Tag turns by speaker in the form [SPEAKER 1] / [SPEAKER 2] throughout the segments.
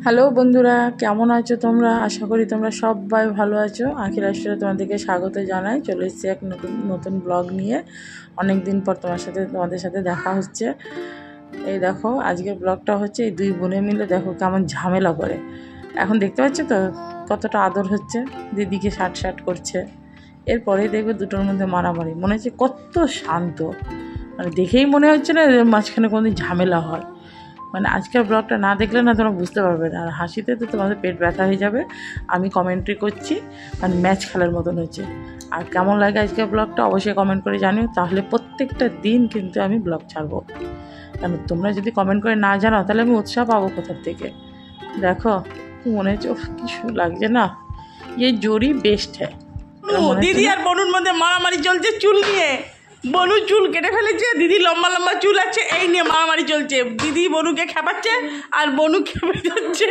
[SPEAKER 1] Hello বন্ধুরা, কেমন আছো তোমরা? আশা করি তোমরা সবাই ভালো আছো। আঁখির আসলে তোমাদেরকে স্বাগত জানাই। চলে এসেছি এক নতুন ব্লগ নিয়ে। অনেক দিন পর তোমাদের সাথে দেখা হচ্ছে। এই দেখো, আজকের ব্লগটা হচ্ছে এই দুই বোনে মিলে দেখো কেমন ঝামেলা করে। এখন দেখতে পাচ্ছ তো কতটা আদর হচ্ছে, দিদিকে শাট করছে। এরপরেই দেখবে দুটোর মধ্যে মারামারি। মনে হচ্ছে কত শান্ত, মানে দেখেই মনে হচ্ছে না মাঝখানে কোনোদিন ঝামেলা হয়। মানে আজকের ব্লগটা না দেখলে না তোমরা বুঝতে পারবে না। আর হাসিতে তো তোমাদের পেট ব্যথা হয়ে যাবে। আমি কমেন্ট্রি করছি, মানে ম্যাচ খেলার মতন হচ্ছে। আর কেমন লাগে আজকের ব্লগটা অবশ্যই কমেন্ট করে জানিও, তাহলে প্রত্যেকটা দিন কিন্তু আমি ব্লগ ছাড়বো। কারণ তোমরা যদি কমেন্ট করে না জানাও তাহলে আমি উৎসাহ পাবো কোথার থেকে। দেখো মনে হচ্ছে কিছু লাগছে না, এই জোরই বেস্ট হ্যাঁ।
[SPEAKER 2] দিদি আর বনুর মধ্যে মারামারি চলছে চুল নিয়ে। বনু চুল কেটে ফেলেছে, দিদি লম্বা লম্বা চুল আছে, এই নিয়ে মারামারি চলছে। দিদি বনুকে খেপাচ্ছে আর বনু খেপে যাচ্ছে।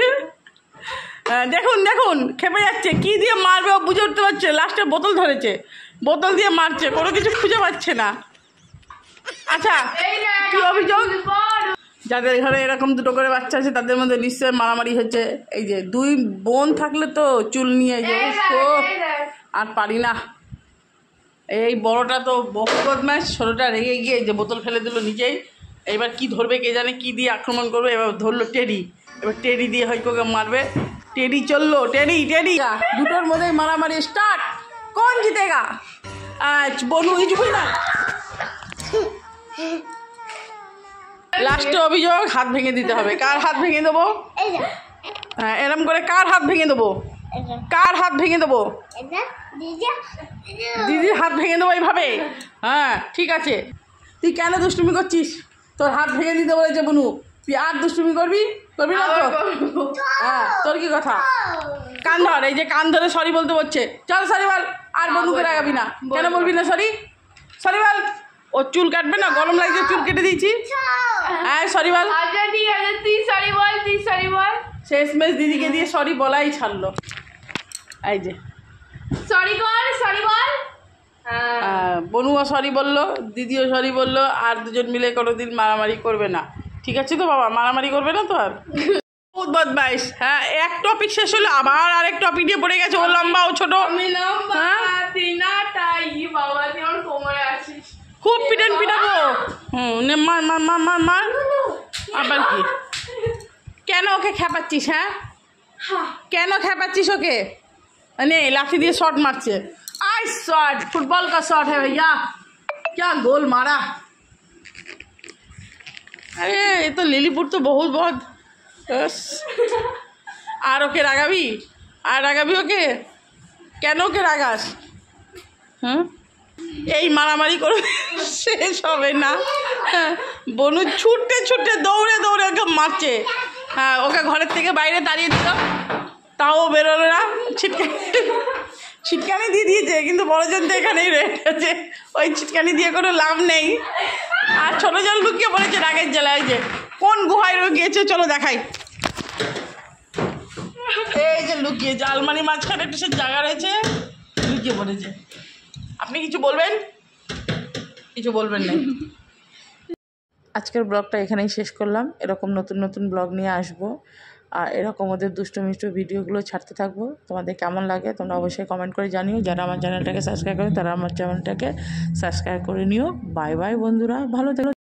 [SPEAKER 2] দেখুন দেখুন খেপে যাচ্ছে, কি দিয়ে মারবে ও বুঝে উঠতে পারছে। লাস্টে বোতল ধরেছে, বোতল দিয়ে মারছে, কোনো কিছু খুঁজে পাচ্ছে না। আচ্ছা কি অভিযোগ? যাদের ঘরে এরকম দুটো করে বাচ্চা আছে তাদের মধ্যে নিশ্চয়ই মারামারি হচ্ছে। এই যে দুই বোন থাকলে তো চুল নিয়ে যে আর পারি না। এই বড়টা তো বহু বদমাশ, ছোটোটা রেগে গিয়ে যে বোতল ফেলে দিল নিজেই। এবার কি ধরবে কে জানে, কি দিয়ে আক্রমণ করবে। এবার ধরলো টেডি, এবার টেডি দিয়ে হয়তো মারবে। টেডি চললো, টেডি দুটোর মধ্যেই মারামারি স্টার্ট। কোন জিতেগা? বনু ইজবি না। লাস্টে অভিযোগ হাত ভেঙে দিতে হবে। কার হাত ভেঙে দেবো? হ্যাঁ এরম করে কার হাত ভেঙে দেবো? কার হাত ভেঙে দেবো? দিদির হাত ভেঙে দেবো এইভাবে। হ্যাঁ ঠিক আছে। তুই কেন দুষ্টুমি করছিস? তোর হাত ভেঙে দিতে বলেছে বনু, তুই আর দুষ্টুমি করবি না তো? হ্যাঁ তোর কি কথা? কান ধর, এই যে কান ধরে সরি বলতে বলছে। চল সরি বল, আর বনুকে রাগাবি না। কেন বলবি না সরি? সরি বল। ও চুল কাটবে না, গরম লাগছে, চুল কেটে দিয়েছি। হ্যাঁ সরি বল।
[SPEAKER 3] তুই সরি বল।
[SPEAKER 2] শেষমেশ দিদিকে দিয়ে সরি বলাই ছাড়লো। এই যে
[SPEAKER 3] সরি বল।
[SPEAKER 2] বনুও সরি বললো, দিদিও সরি বললো। আর দুজন মিলে কোনোদিন মারামারি করবে না, ঠিক আছে তো বাবা? মারামারি করবে না তো আর। বহুত বদমাইশ। হ্যাঁ এক টপিক শেষ হলো আবার আরেক টপিক নিয়ে পড়ে গেছে। ও লম্বা ও ছোট। খুব পিটাবো। মার। আবার কি? কেন ওকে খেপাচ্ছিস? হ্যাঁ কেন খেপাচ্ছিস ওকে? নে লাঠি দিয়ে शॉट मारছে। आई शॉट, फुटबॉल का शॉट है भैया, क्या गोल मारा। अरे ये तो लिलीपुर तो बहुत আর ওকে রাগাবি? আর রাগাবি ওকে? কেন ওকে রাগাস? হুম এই মারামারি করে শেষ হবে না। বনু ছুটে দৌড়ে ওকে মারছে। হ্যাঁ ওকে ঘরের থেকে বাইরে দাঁড়িয়ে দিল, তাও বেরোলো না। ছিটকানি দিয়ে দিয়েছে, কিন্তু বড়জন তো এখানেই রয়ে গেছে। ওই ছিটকানি দিয়ে কোনো লাভ নেই। আর ছোটো জল লুকিয়ে পড়েছে রাগের জ্বালায়। যে কোন গুহায় গিয়েছে চলো দেখাই। এই যে লুকিয়েছে, আলমারি মাঝখানে একটা সে জায়গা রয়েছে, লুকিয়ে পড়েছে। আপনি কিছু বলবেন? কিছু বলবেন না।
[SPEAKER 1] আজকের ব্লগটা এখানেই শেষ করলাম। এরকম নতুন ব্লগ নিয়ে আসবো, আর এরকম ওদের দুষ্ট মিষ্ট ভিডিওগুলো ছাড়তে থাকবো। তোমাদের কেমন লাগে তোমরা অবশ্যই কমেন্ট করে জানিও। যারা আমার চ্যানেলটাকে সাবস্ক্রাইব করে তারা আমার চ্যানেলটাকে সাবস্ক্রাইব করে নিও। বাই বাই বন্ধুরা, ভালো থেকো।